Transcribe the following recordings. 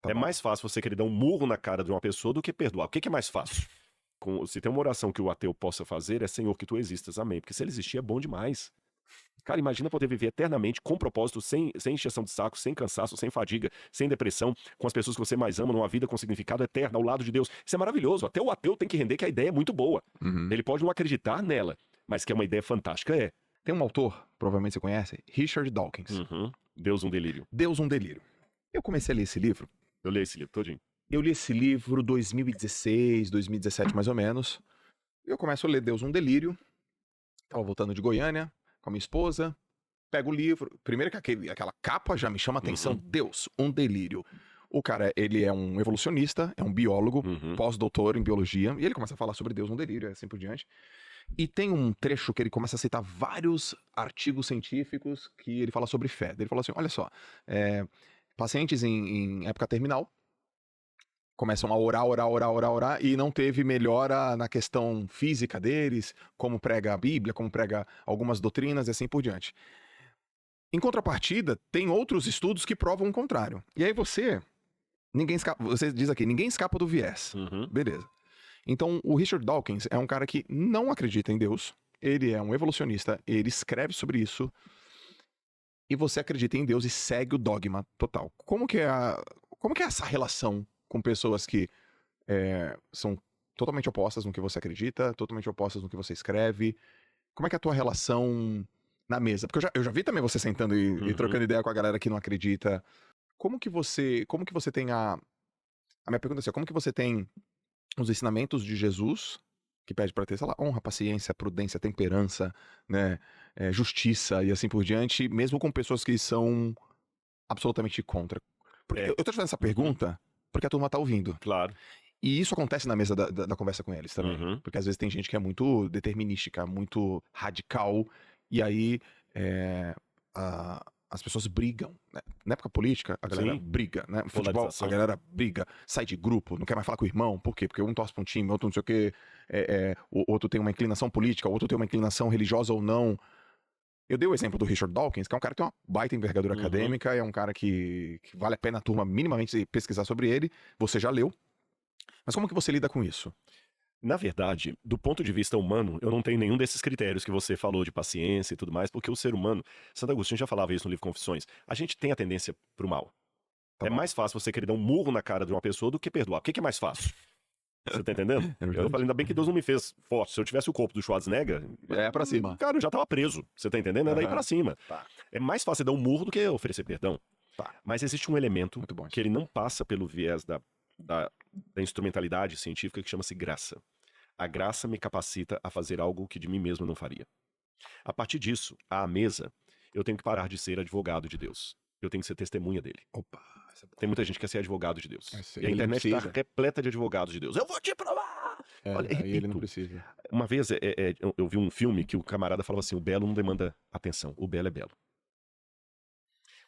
Tá É bom. mais fácil você querer dar um murro na cara de uma pessoa do que perdoar. O que é mais fácil? Se tem uma oração que o ateu possa fazer, é Senhor, que tu existas, amém. Porque se ele existir, é bom demais. Cara, imagina poder viver eternamente com propósito, sem encheção de saco, sem cansaço, sem fadiga, sem depressão, com as pessoas que você mais ama, numa vida com significado eterno, ao lado de Deus. Isso é maravilhoso. Até o ateu tem que render que a ideia é muito boa. Uhum. Ele pode não acreditar nela, mas que é uma ideia fantástica, é. Tem um autor, provavelmente você conhece, Richard Dawkins. Deus, um delírio. Deus, um delírio. Eu comecei a ler esse livro. Eu li esse livro todinho. Eu li esse livro 2016, 2017 mais ou menos. Eu começo a ler Deus, um delírio. Tava voltando de Goiânia com a minha esposa. Pego o livro. Primeiro que aquela capa já me chama a atenção. Deus, um delírio. O cara, ele é um evolucionista, é um biólogo, pós-doutor em biologia. E ele começa a falar sobre Deus, um delírio, e assim por diante. E tem um trecho que ele começa a citar vários artigos científicos que ele fala sobre fé. Ele fala assim, olha só, pacientes em época terminal começam a orar, e não teve melhora na questão física deles, como prega a Bíblia, como prega algumas doutrinas e assim por diante. Em contrapartida, tem outros estudos que provam o contrário. E aí você diz aqui, ninguém escapa do viés. Beleza. Então, o Richard Dawkins é um cara que não acredita em Deus, ele é um evolucionista, ele escreve sobre isso, e você acredita em Deus e segue o dogma total. Como que é essa relação com pessoas que são totalmente opostas no que você acredita, totalmente opostas no que você escreve? Como é que é a tua relação na mesa? Porque eu já vi também você sentando e trocando ideia com a galera que não acredita. Como que você tem a minha pergunta é assim, como que você tem os ensinamentos de Jesus, que pede para ter, sei lá, honra, paciência, prudência, temperança, né, justiça e assim por diante, mesmo com pessoas que são absolutamente contra? Porque eu tô te fazendo essa pergunta porque a turma tá ouvindo. Claro. E isso acontece na mesa da conversa com eles também. Porque às vezes tem gente que é muito determinística, muito radical, e aí as pessoas brigam, né? Na época política, a galera briga, né? No futebol, a galera briga, sai de grupo, não quer mais falar com o irmão. Por quê? Porque um torce pra um time, outro não sei o quê, o outro tem uma inclinação política, o outro tem uma inclinação religiosa ou não. Eu dei o exemplo do Richard Dawkins, que é um cara que tem uma baita envergadura acadêmica, é um cara que vale a pena a turma minimamente pesquisar sobre ele. Você já leu. Mas como que você lida com isso? Na verdade, do ponto de vista humano, eu não tenho nenhum desses critérios que você falou de paciência e tudo mais, porque o ser humano, Santo Agostinho já falava isso no livro Confissões, a gente tem a tendência pro mal. É mais fácil você querer dar um murro na cara de uma pessoa do que perdoar. O que é mais fácil? Você tá entendendo? Eu falei, ainda bem que Deus não me fez forte. Se eu tivesse o corpo do Schwarzenegger... É pra cima. Cara, eu já tava preso. Você tá entendendo? É daí pra cima. Tá. É mais fácil dar um murro do que oferecer perdão. Tá. Mas existe um elemento que ele não passa pelo viés da instrumentalidade científica que chama-se graça. A graça me capacita a fazer algo que de mim mesmo eu não faria. A partir disso, à mesa, eu tenho que parar de ser advogado de Deus. Eu tenho que ser testemunha dele. Opa, tem muita gente que quer ser advogado de Deus. E a ele internet está repleta de advogados de Deus. Eu vou te provar! Olha, aí repito, ele não precisa. uma vez eu vi um filme que o camarada falava assim, o belo não demanda atenção, o belo é belo.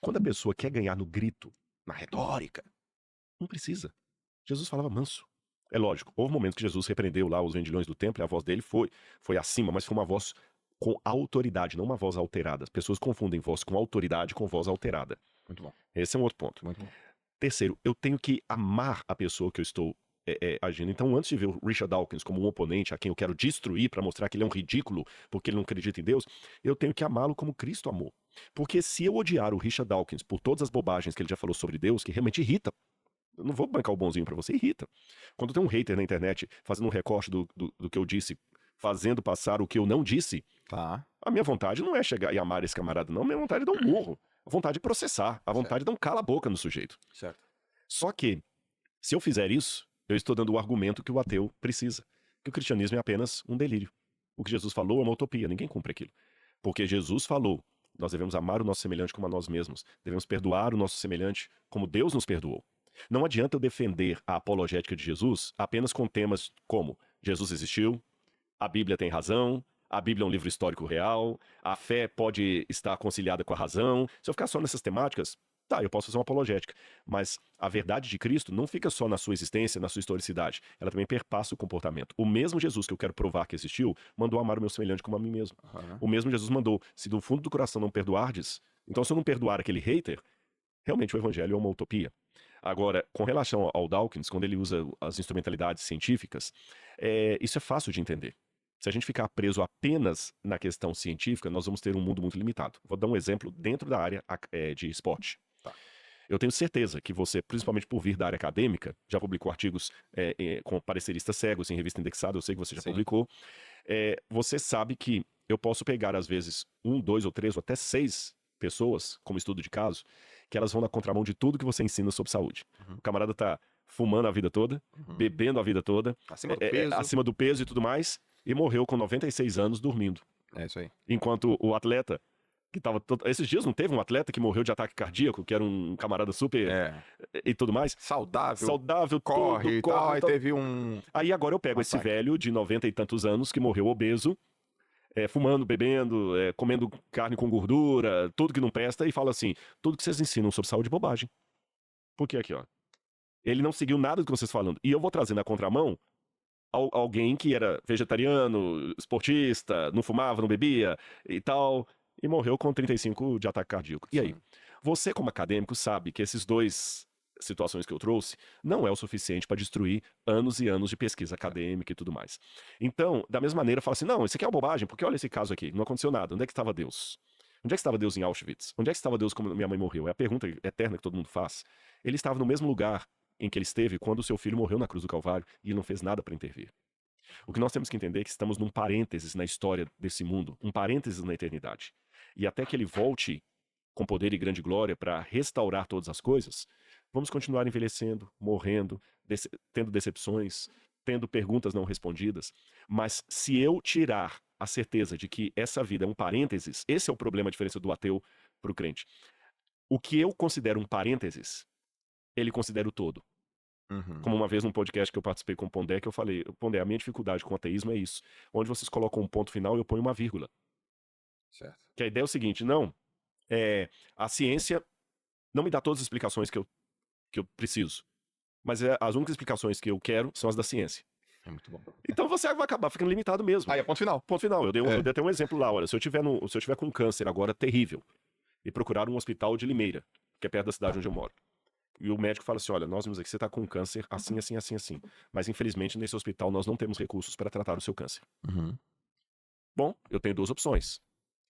Quando a pessoa quer ganhar no grito, na retórica, não precisa. Jesus falava manso. É lógico, houve um momento que Jesus repreendeu lá os vendilhões do templo e a voz dele foi acima, mas foi uma voz com autoridade, não uma voz alterada. As pessoas confundem voz com autoridade com voz alterada. Muito bom. Esse é um outro ponto. Muito bom. Terceiro, eu tenho que amar a pessoa que eu estou agindo. Então, antes de ver o Richard Dawkins como um oponente a quem eu quero destruir para mostrar que ele é um ridículo porque ele não acredita em Deus, eu tenho que amá-lo como Cristo amou. Porque se eu odiar o Richard Dawkins por todas as bobagens que ele já falou sobre Deus, que realmente irrita, eu não vou bancar o bonzinho pra você, irrita. Quando tem um hater na internet fazendo um recorte do que eu disse, fazendo passar o que eu não disse, a minha vontade não é chegar e amar esse camarada, não. A minha vontade é dar um murro. A vontade de processar. A vontade de dar um cala-boca no sujeito. Certo. Só que, se eu fizer isso, eu estou dando o argumento que o ateu precisa. Que o cristianismo é apenas um delírio. O que Jesus falou é uma utopia, ninguém cumpre aquilo. Porque Jesus falou, nós devemos amar o nosso semelhante como a nós mesmos. Devemos perdoar o nosso semelhante como Deus nos perdoou. Não adianta eu defender a apologética de Jesus apenas com temas como Jesus existiu, a Bíblia tem razão, a Bíblia é um livro histórico real, a fé pode estar conciliada com a razão. Se eu ficar só nessas temáticas, tá, eu posso fazer uma apologética. Mas a verdade de Cristo não fica só na sua existência, na sua historicidade. Ela também perpassa o comportamento. O mesmo Jesus que eu quero provar que existiu, mandou amar o meu semelhante como a mim mesmo. O mesmo Jesus mandou, se do fundo do coração não perdoardes, então se eu não perdoar aquele hater, realmente o evangelho é uma utopia. Agora, com relação ao Dawkins, quando ele usa as instrumentalidades científicas, isso é fácil de entender. Se a gente ficar preso apenas na questão científica, nós vamos ter um mundo muito limitado. Vou dar um exemplo dentro da área de esporte. Tá. Eu tenho certeza que você, principalmente por vir da área acadêmica, já publicou artigos com pareceristas cegos em revista indexada, eu sei que você já Sim. publicou. Você sabe que eu posso pegar, às vezes, 1, 2 ou 3 ou até 6 pessoas, como estudo de caso, que elas vão na contramão de tudo que você ensina sobre saúde. Uhum. O camarada tá fumando a vida toda, bebendo a vida toda, acima do peso e tudo mais, e morreu com 96 anos dormindo. É isso aí. Enquanto o atleta, que tava... Esses dias não teve um atleta que morreu de ataque cardíaco, que era um camarada super... e tudo mais? Saudável, corre e tal. Aí teve um... Aí agora eu pego esse velho de 90 e tantos anos, que morreu obeso, fumando, bebendo, comendo carne com gordura, tudo que não presta, e fala assim, tudo que vocês ensinam sobre saúde é bobagem. Porque aqui, ó, ele não seguiu nada do que vocês falam. E eu vou trazer na contramão alguém que era vegetariano, esportista, não fumava, não bebia e tal, e morreu com 35 de ataque cardíaco. E aí? Você, como acadêmico, sabe que esses dois situações que eu trouxe não é o suficiente para destruir anos e anos de pesquisa acadêmica e tudo mais. Então, da mesma maneira, fala assim, não, isso aqui é uma bobagem, porque olha esse caso aqui, não aconteceu nada. Onde é que estava Deus? Onde é que estava Deus em Auschwitz? Onde é que estava Deus quando minha mãe morreu? É a pergunta eterna que todo mundo faz. Ele estava no mesmo lugar em que ele esteve quando o seu filho morreu na cruz do Calvário e ele não fez nada para intervir. O que nós temos que entender é que estamos num parênteses na história desse mundo, um parênteses na eternidade. E até que ele volte com poder e grande glória para restaurar todas as coisas, vamos continuar envelhecendo, morrendo, tendo decepções, tendo perguntas não respondidas. Mas se eu tirar a certeza de que essa vida é um parênteses, esse é o problema, a diferença do ateu para o crente. O que eu considero um parênteses, ele considera o todo. Como uma vez num podcast que eu participei com o Pondé, que eu falei, Pondé, a minha dificuldade com o ateísmo é isso, onde vocês colocam um ponto final e eu ponho uma vírgula. Certo. Que a ideia é o seguinte, não, a ciência não me dá todas as explicações que eu preciso, mas as únicas explicações que eu quero são as da ciência. É muito bom. Então você vai acabar ficando limitado mesmo. Aí é ponto final. Ponto final. Eu dei até um exemplo lá, olha, se eu tiver com câncer agora terrível e procurar um hospital de Limeira, que é perto da cidade onde eu moro, e o médico fala assim, olha, nós vimos aqui que você está com câncer assim, assim, assim, assim, mas infelizmente nesse hospital nós não temos recursos para tratar o seu câncer. Bom, eu tenho duas opções.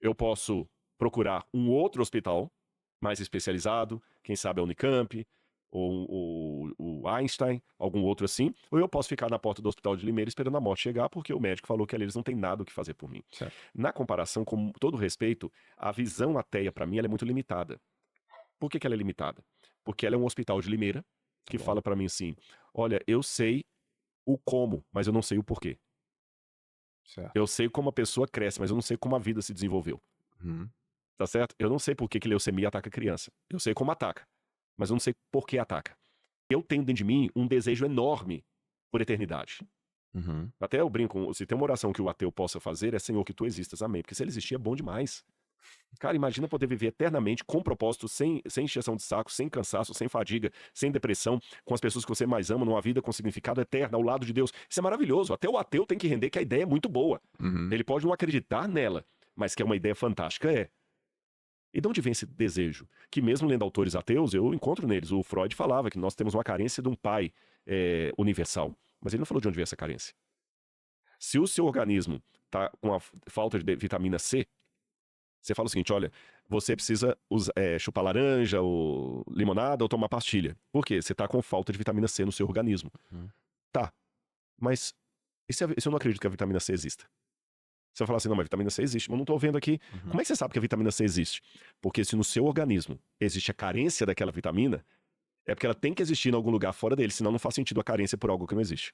Eu posso procurar um outro hospital mais especializado, quem sabe a Unicamp, ou o Einstein, algum outro assim, ou eu posso ficar na porta do hospital de Limeira esperando a morte chegar, porque o médico falou que ali eles não têm nada o que fazer por mim. Certo. Na comparação, com todo respeito, a visão ateia, para mim, ela é muito limitada. Por que ela é limitada? Porque ela é um hospital de Limeira, que fala para mim assim, olha, eu sei o como, mas eu não sei o porquê. Certo. Eu sei como a pessoa cresce, mas eu não sei como a vida se desenvolveu. Tá certo? Eu não sei por que leucemia ataca a criança. Eu sei como ataca, mas eu não sei por que ataca. Eu tenho dentro de mim um desejo enorme por eternidade. Até eu brinco, se tem uma oração que o ateu possa fazer, é Senhor, que tu existas, amém. Porque se ele existir é bom demais. Cara, imagina poder viver eternamente com propósito, sem encheção de saco, sem cansaço, sem fadiga, sem depressão, com as pessoas que você mais ama, numa vida com significado eterno, ao lado de Deus. Isso é maravilhoso. Até o ateu tem que render que a ideia é muito boa. Ele pode não acreditar nela, mas que é uma ideia fantástica, é. E de onde vem esse desejo? Que mesmo lendo autores ateus, eu encontro neles. O Freud falava que nós temos uma carência de um pai universal. Mas ele não falou de onde vem essa carência. Se o seu organismo está com a falta de vitamina C, você fala o seguinte, olha, você precisa chupar laranja ou limonada ou tomar pastilha. Por quê? Você está com falta de vitamina C no seu organismo. Tá, mas e se eu não acredito que a vitamina C exista? Você vai falar assim, não, mas a vitamina C existe, mas eu não estou vendo aqui. Como é que você sabe que a vitamina C existe? Porque se no seu organismo existe a carência daquela vitamina, é porque ela tem que existir em algum lugar fora dele, senão não faz sentido a carência por algo que não existe.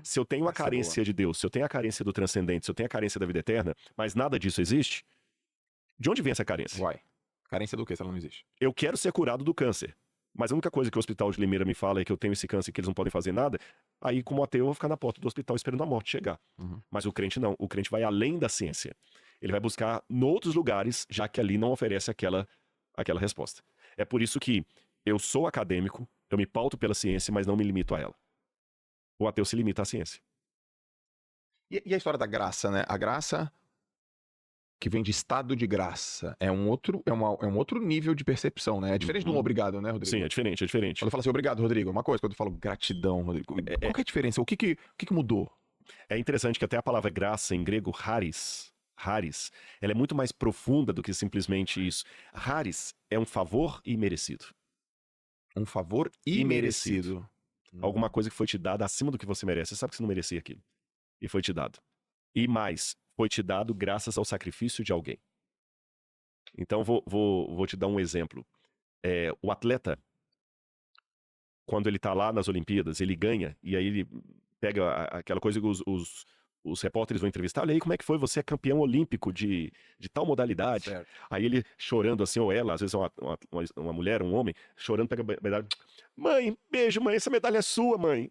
Se eu tenho a carência de Deus, se eu tenho a carência do transcendente, se eu tenho a carência da vida eterna, mas nada disso existe, de onde vem essa carência? Carência do quê, se ela não existe? Eu quero ser curado do câncer, mas a única coisa que o Hospital de Limeira me fala é que eu tenho esse câncer e que eles não podem fazer nada, aí como ateu eu vou ficar na porta do hospital esperando a morte chegar. Mas o crente não, o crente vai além da ciência. Ele vai buscar em outros lugares, já que ali não oferece aquela resposta. É por isso que eu sou acadêmico, eu me pauto pela ciência, mas não me limito a ela. O ateu se limita à ciência. E a história da graça, né? A graça que vem de estado de graça, é um outro nível de percepção, né? É diferente de um obrigado, né, Rodrigo? Sim, é diferente, é diferente. Quando eu falo assim, obrigado, Rodrigo, é uma coisa. Quando eu falo gratidão, Rodrigo, qual que é a diferença? O que mudou? É interessante que até a palavra graça em grego, charis, ela é muito mais profunda do que simplesmente isso. Charis é um favor imerecido. Um favor imerecido. Alguma coisa que foi te dada acima do que você merece. Você sabe que você não merecia aquilo. E foi te dado. E mais, foi te dado graças ao sacrifício de alguém. Então, vou te dar um exemplo. O atleta, quando ele tá lá nas Olimpíadas, ele ganha, e aí ele pega aquela coisa que os repórteres vão entrevistar. Olha aí, como é que foi? Você é campeão olímpico de tal modalidade. Certo. Aí ele chorando assim, ou ela, às vezes é uma mulher, um homem, chorando, pega a medalha. Mãe, beijo, mãe, essa medalha é sua, mãe.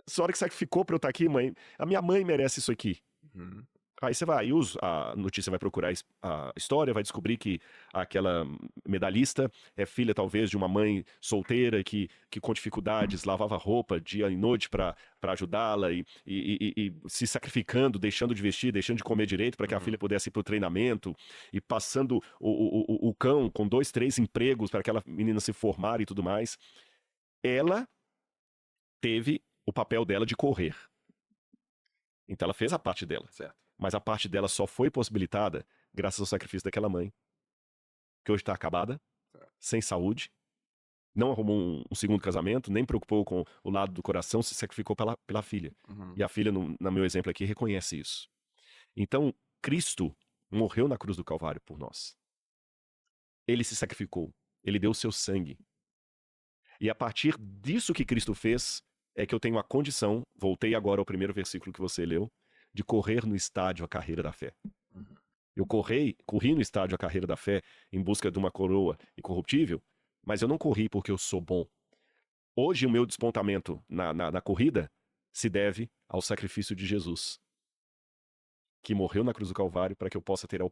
Essa hora que sacrificou pra eu estar aqui, mãe. A minha mãe merece isso aqui. Uhum. Aí você vai, a notícia vai procurar a história, vai descobrir que aquela medalhista é filha, talvez, de uma mãe solteira que com dificuldades lavava roupa dia e noite para ajudá-la e se sacrificando, deixando de vestir, deixando de comer direito para que a filha pudesse ir para o treinamento e passando o cão com 2, 3 empregos para aquela menina se formar e tudo mais. Ela teve o papel dela de correr. Então ela fez a parte dela. Certo. Mas a parte dela só foi possibilitada graças ao sacrifício daquela mãe, que hoje está acabada, sem saúde, não arrumou um segundo casamento, nem preocupou com o lado do coração, se sacrificou pela filha. Uhum. E a filha, no meu exemplo aqui, reconhece isso. Então, Cristo morreu na cruz do Calvário por nós. Ele se sacrificou. Ele deu o seu sangue. E a partir disso que Cristo fez, é que eu tenho a condição, voltei agora ao primeiro versículo que você leu, de correr no estádio a carreira da fé. Eu corri no estádio a carreira da fé em busca de uma coroa incorruptível, mas eu não corri porque eu sou bom. Hoje o meu despontamento na corrida se deve ao sacrifício de Jesus, que morreu na cruz do Calvário para que eu possa ter a